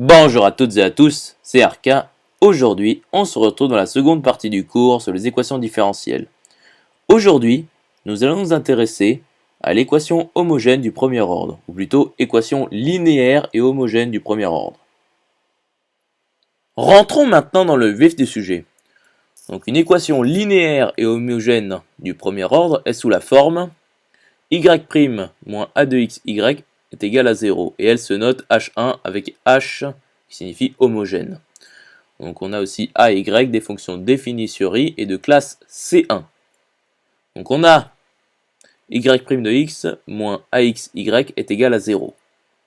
Bonjour à toutes et à tous, c'est Arca. Aujourd'hui, on se retrouve dans la seconde partie du cours sur les équations différentielles. Aujourd'hui, nous allons nous intéresser à l'équation homogène du premier ordre, ou plutôt équation linéaire et homogène du premier ordre. Rentrons maintenant dans le vif du sujet. Donc une équation linéaire et homogène du premier ordre est sous la forme y' moins a de xy est égal à 0, et elle se note h1 avec h qui signifie homogène. Donc on a aussi a et y, des fonctions définies sur i et de classe C1. Donc on a y' de x moins axy est égal à 0.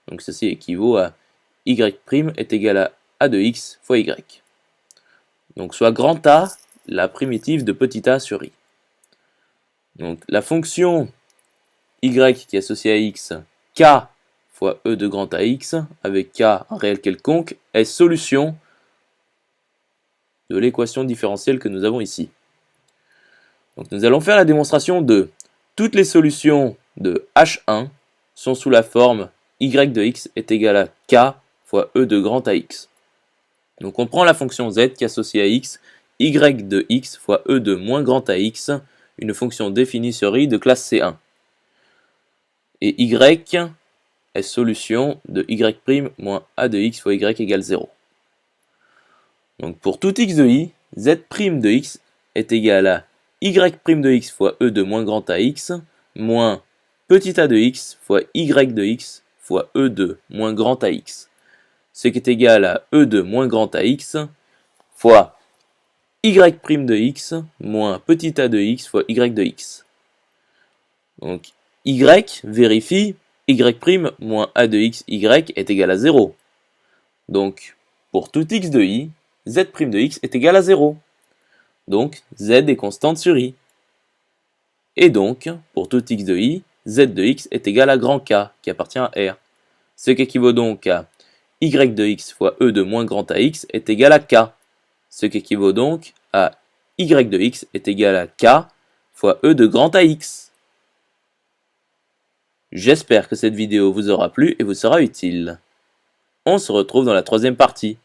Donc ceci équivaut à y' est égal à a de x fois y. Donc soit grand A, la primitive de petit a sur i. Donc la fonction y qui est associée à x, k fois e de grand ax, avec k un réel quelconque, est solution de l'équation différentielle que nous avons ici. Donc nous allons faire la démonstration de toutes les solutions de h1 sont sous la forme y de x est égal à k fois e de grand ax. Donc on prend la fonction z qui est associée à x, y de x fois e de moins grand ax, une fonction définie sur i de classe C1. Et y est solution de y' moins a de x fois y égale 0. Donc pour tout x de i, z' de x est égal à y' de x fois e de moins grand ax moins petit a de x fois y de x fois e de moins grand ax, ce qui est égal à e de moins grand ax fois y' de x moins petit a de x fois y de x. Donc y vérifie y' moins a de x y est égal à 0. Donc pour tout x de i, z' de x est égal à 0. Donc z est constante sur i. Et donc, pour tout x de i, z de x est égal à grand K, qui appartient à R. Ce qui équivaut donc à y de x fois e de moins grand ax est égal à K. Ce qui équivaut donc à y de x est égal à K fois e de grand ax. J'espère que cette vidéo vous aura plu et vous sera utile. On se retrouve dans la troisième partie.